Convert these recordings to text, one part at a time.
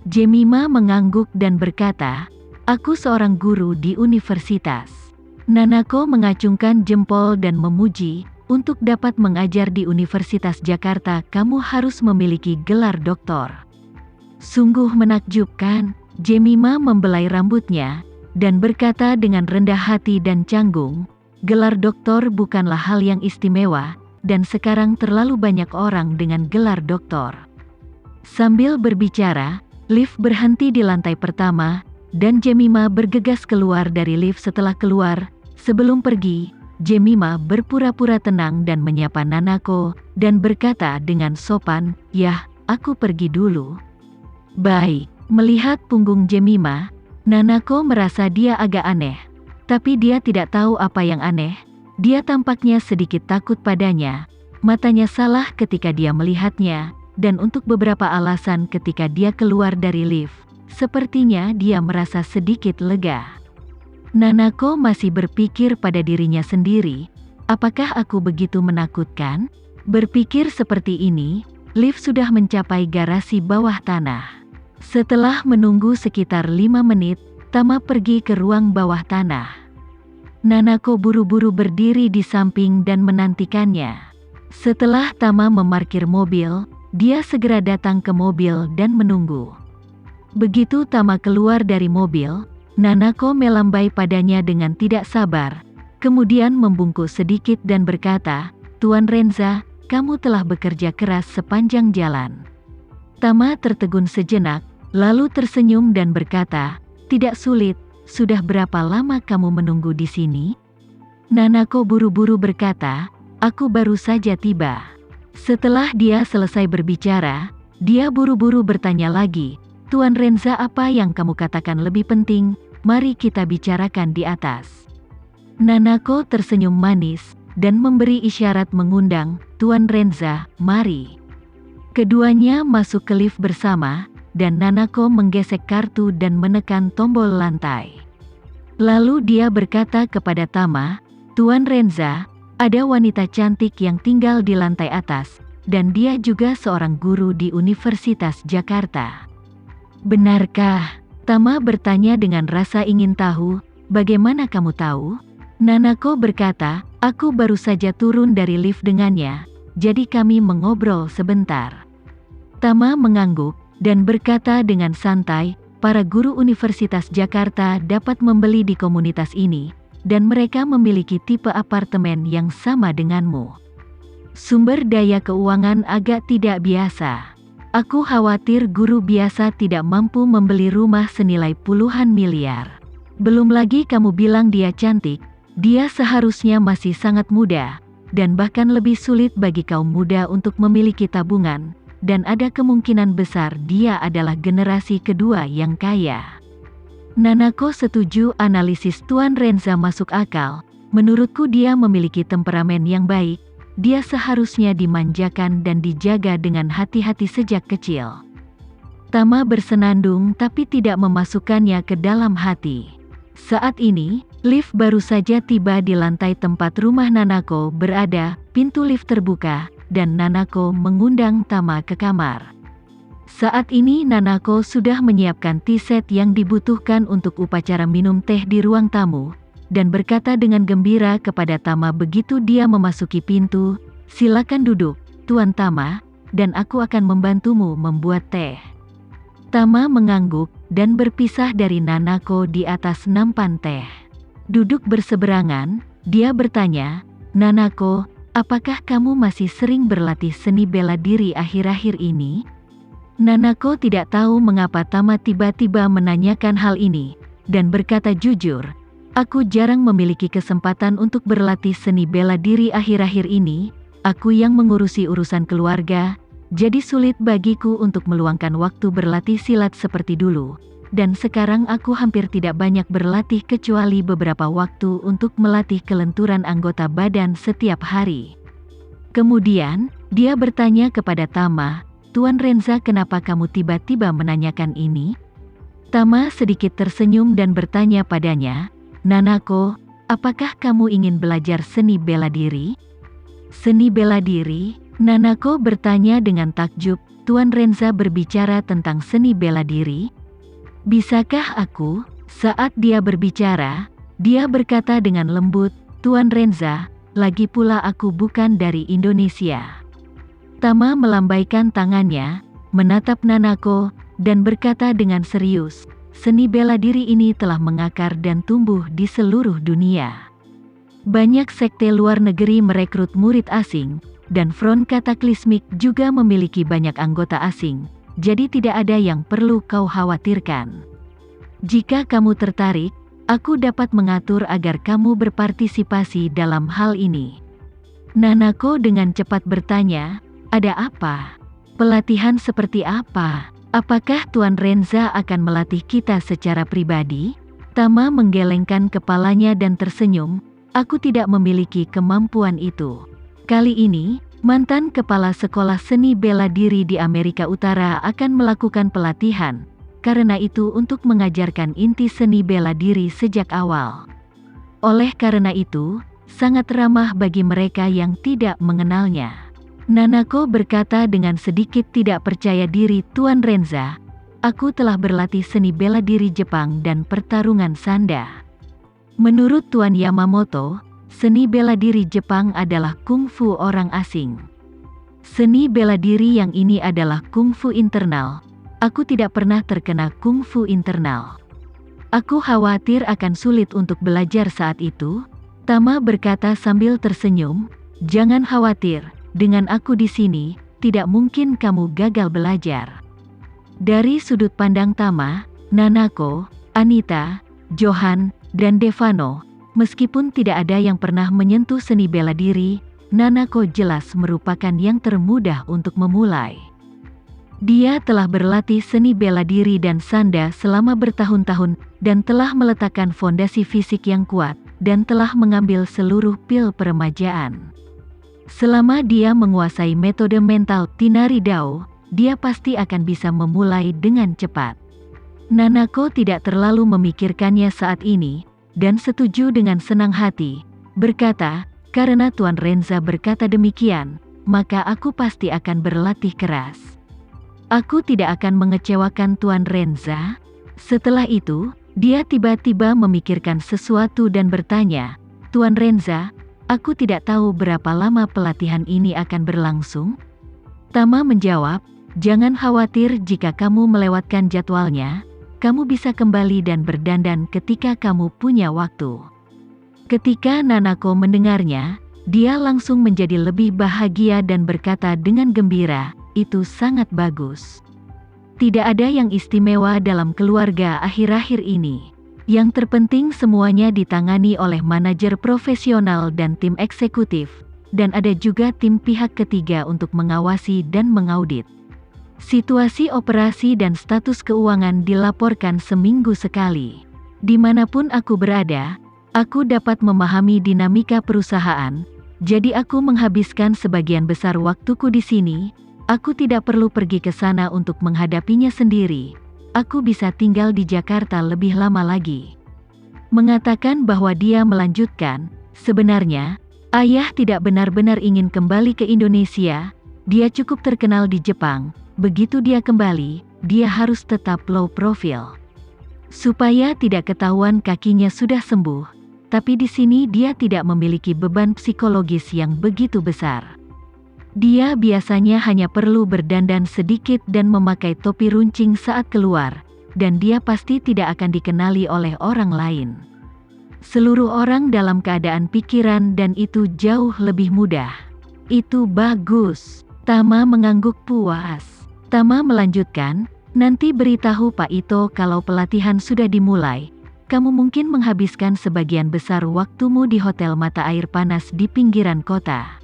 Jemima mengangguk dan berkata, "Aku seorang guru di universitas." Nanako mengacungkan jempol dan memuji, "Untuk dapat mengajar di Universitas Jakarta kamu harus memiliki gelar doktor." Sungguh menakjubkan. Jemima membelai rambutnya, dan berkata dengan rendah hati dan canggung, "Gelar doktor bukanlah hal yang istimewa, dan sekarang terlalu banyak orang dengan gelar doktor." Sambil berbicara, lift berhenti di lantai pertama, dan Jemima bergegas keluar dari lift. Setelah keluar, sebelum pergi, Jemima berpura-pura tenang dan menyapa Nanako, dan berkata dengan sopan, "Yah, aku pergi dulu." "Baik." Melihat punggung Jemima, Nanako merasa dia agak aneh. Tapi dia tidak tahu apa yang aneh. Dia tampaknya sedikit takut padanya. Matanya salah ketika dia melihatnya, dan untuk beberapa alasan ketika dia keluar dari lift, sepertinya dia merasa sedikit lega. Nanako masih berpikir pada dirinya sendiri, apakah aku begitu menakutkan? Berpikir seperti ini, lift sudah mencapai garasi bawah tanah. Setelah menunggu sekitar 5 menit, Tama pergi ke ruang bawah tanah. Nanako buru-buru berdiri di samping dan menantikannya. Setelah Tama memarkir mobil, dia segera datang ke mobil dan menunggu. Begitu Tama keluar dari mobil, Nanako melambai padanya dengan tidak sabar, kemudian membungkuk sedikit dan berkata, "Tuan Renza, kamu telah bekerja keras sepanjang jalan." Tama tertegun sejenak, lalu tersenyum dan berkata, "Tidak sulit. Sudah berapa lama kamu menunggu di sini?" Nanako buru-buru berkata, "Aku baru saja tiba." Setelah dia selesai berbicara, dia buru-buru bertanya lagi, "Tuan Renza, apa yang kamu katakan lebih penting? Mari kita bicarakan di atas." Nanako tersenyum manis, dan memberi isyarat mengundang, "Tuan Renza, mari." Keduanya masuk ke lift bersama, dan Nanako menggesek kartu dan menekan tombol lantai. Lalu dia berkata kepada Tama, "Tuan Renza, ada wanita cantik yang tinggal di lantai atas, dan dia juga seorang guru di Universitas Jakarta." "Benarkah?" Tama bertanya dengan rasa ingin tahu, "Bagaimana kamu tahu?" Nanako berkata, "Aku baru saja turun dari lift dengannya, jadi kami mengobrol sebentar." Tama mengangguk, dan berkata dengan santai, "Para guru Universitas Jakarta dapat membeli di komunitas ini, dan mereka memiliki tipe apartemen yang sama denganmu. Sumber daya keuangan agak tidak biasa. Aku khawatir guru biasa tidak mampu membeli rumah senilai puluhan miliar. Belum lagi kamu bilang dia cantik, dia seharusnya masih sangat muda, dan bahkan lebih sulit bagi kaum muda untuk memiliki tabungan. Dan ada kemungkinan besar dia adalah generasi kedua yang kaya." Nanako setuju, analisis Tuan Renza masuk akal. "Menurutku dia memiliki temperamen yang baik. Dia seharusnya dimanjakan dan dijaga dengan hati-hati sejak kecil." Tama bersenandung tapi tidak memasukkannya ke dalam hati. Saat ini, lift baru saja tiba di lantai tempat rumah Nanako berada. Pintu lift terbuka, dan Nanako mengundang Tama ke kamar. Saat ini Nanako sudah menyiapkan tea set yang dibutuhkan untuk upacara minum teh di ruang tamu, dan berkata dengan gembira kepada Tama begitu dia memasuki pintu, "Silakan duduk, Tuan Tama, dan aku akan membantumu membuat teh." Tama mengangguk, dan berpisah dari Nanako di atas nampan teh. Duduk berseberangan, dia bertanya, "Nanako, apakah kamu masih sering berlatih seni bela diri akhir-akhir ini?" Nanako tidak tahu mengapa Tama tiba-tiba menanyakan hal ini, dan berkata jujur, "Aku jarang memiliki kesempatan untuk berlatih seni bela diri akhir-akhir ini. Aku yang mengurusi urusan keluarga, jadi sulit bagiku untuk meluangkan waktu berlatih silat seperti dulu. Dan sekarang aku hampir tidak banyak berlatih kecuali beberapa waktu untuk melatih kelenturan anggota badan setiap hari." Kemudian, dia bertanya kepada Tama, "Tuan Renza, kenapa kamu tiba-tiba menanyakan ini?" Tama sedikit tersenyum dan bertanya padanya, "Nanako, apakah kamu ingin belajar seni bela diri?" "Seni bela diri?" Nanako bertanya dengan takjub, Tuan Renza berbicara tentang seni bela diri? Bisakah aku?" Saat dia berbicara, dia berkata dengan lembut, "Tuan Renza, lagi pula aku bukan dari Indonesia." Tama melambaikan tangannya, menatap Nanako, dan berkata dengan serius, "Seni bela diri ini telah mengakar dan tumbuh di seluruh dunia. Banyak sekte luar negeri merekrut murid asing, dan Front Kataklismik juga memiliki banyak anggota asing, jadi tidak ada yang perlu kau khawatirkan. Jika kamu tertarik, aku dapat mengatur agar kamu berpartisipasi dalam hal ini." Nanako dengan cepat bertanya, "Ada apa? Pelatihan seperti apa? Apakah Tuan Renza akan melatih kita secara pribadi?" Tama menggelengkan kepalanya dan tersenyum, "Aku tidak memiliki kemampuan itu. Kali ini, mantan kepala sekolah seni bela diri di Amerika Utara akan melakukan pelatihan. Karena itu untuk mengajarkan inti seni bela diri sejak awal. Oleh karena itu, sangat ramah bagi mereka yang tidak mengenalnya." Nanako berkata dengan sedikit tidak percaya diri, "Tuan Renza, aku telah berlatih seni bela diri Jepang dan pertarungan sanda. Menurut Tuan Yamamoto, seni bela diri Jepang adalah kungfu orang asing. Seni bela diri yang ini adalah kungfu internal. Aku tidak pernah terkena kungfu internal. Aku khawatir akan sulit untuk belajar saat itu." Tama berkata sambil tersenyum, "Jangan khawatir, dengan aku di sini, tidak mungkin kamu gagal belajar." Dari sudut pandang Tama, Nanako, Anita, Johan, dan Devano, meskipun tidak ada yang pernah menyentuh seni bela diri, Nanako jelas merupakan yang termudah untuk memulai. Dia telah berlatih seni bela diri dan sanda selama bertahun-tahun, dan telah meletakkan fondasi fisik yang kuat, dan telah mengambil seluruh pil peremajaan. Selama dia menguasai metode mental Tinari Dao, dia pasti akan bisa memulai dengan cepat. Nanako tidak terlalu memikirkannya saat ini, dan setuju dengan senang hati, berkata, "Karena Tuan Renza berkata demikian, maka aku pasti akan berlatih keras. Aku tidak akan mengecewakan Tuan Renza." Setelah itu, dia tiba-tiba memikirkan sesuatu dan bertanya, "Tuan Renza, aku tidak tahu berapa lama pelatihan ini akan berlangsung?" Tama menjawab, "Jangan khawatir jika kamu melewatkan jadwalnya, kamu bisa kembali dan berdandan ketika kamu punya waktu." Ketika Nanako mendengarnya, dia langsung menjadi lebih bahagia dan berkata dengan gembira, "Itu sangat bagus. Tidak ada yang istimewa dalam keluarga akhir-akhir ini. Yang terpenting semuanya ditangani oleh manajer profesional dan tim eksekutif, dan ada juga tim pihak ketiga untuk mengawasi dan mengaudit. Situasi operasi dan status keuangan dilaporkan seminggu sekali. Dimanapun aku berada, aku dapat memahami dinamika perusahaan, jadi aku menghabiskan sebagian besar waktuku di sini. Aku tidak perlu pergi ke sana untuk menghadapinya sendiri. Aku bisa tinggal di Jakarta lebih lama lagi." Mengatakan bahwa dia melanjutkan, "Sebenarnya, ayah tidak benar-benar ingin kembali ke Indonesia. Dia cukup terkenal di Jepang. Begitu dia kembali, dia harus tetap low profile. Supaya tidak ketahuan kakinya sudah sembuh. Tapi di sini dia tidak memiliki beban psikologis yang begitu besar. Dia biasanya hanya perlu berdandan sedikit dan memakai topi runcing saat keluar, dan dia pasti tidak akan dikenali oleh orang lain. Seluruh orang dalam keadaan pikiran dan itu jauh lebih mudah." "Itu bagus." Tama mengangguk puas. Tama melanjutkan, "Nanti beritahu Pak Ito kalau pelatihan sudah dimulai. Kamu mungkin menghabiskan sebagian besar waktumu di hotel mata air panas di pinggiran kota.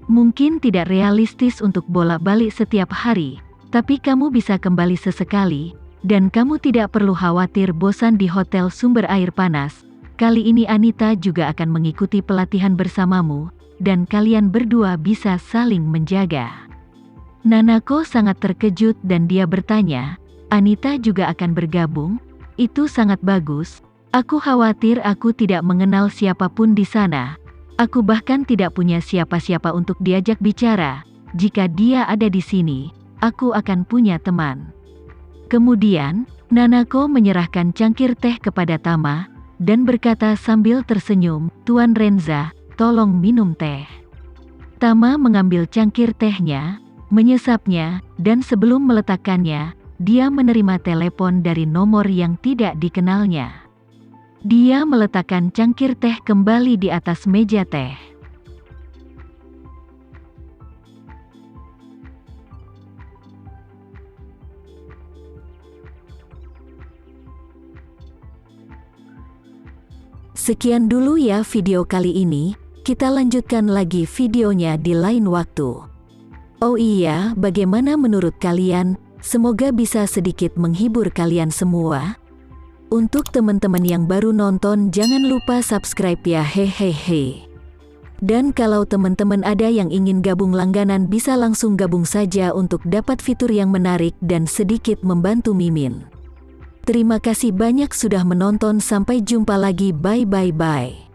Mungkin tidak realistis untuk bolak-balik setiap hari, tapi kamu bisa kembali sesekali, dan kamu tidak perlu khawatir bosan di hotel sumber air panas. Kali ini Anita juga akan mengikuti pelatihan bersamamu, dan kalian berdua bisa saling menjaga." Nanako sangat terkejut dan dia bertanya, "Anita juga akan bergabung? Itu sangat bagus. Aku khawatir aku tidak mengenal siapapun di sana. Aku bahkan tidak punya siapa-siapa untuk diajak bicara. Jika dia ada di sini, aku akan punya teman. Kemudian, Nanako menyerahkan cangkir teh kepada Tama, dan berkata sambil tersenyum, "Tuan Renza, tolong minum teh." Tama mengambil cangkir tehnya, menyesapnya, dan sebelum meletakkannya, dia menerima telepon dari nomor yang tidak dikenalnya. Dia meletakkan cangkir teh kembali di atas meja teh. Sekian dulu ya video kali ini, kita lanjutkan lagi videonya di lain waktu. Oh iya, bagaimana menurut kalian? Semoga bisa sedikit menghibur kalian semua. Untuk teman-teman yang baru nonton, jangan lupa subscribe ya, hehehe. Dan kalau teman-teman ada yang ingin gabung langganan, bisa langsung gabung saja untuk dapat fitur yang menarik dan sedikit membantu Mimin. Terima kasih banyak sudah menonton, sampai jumpa lagi, bye.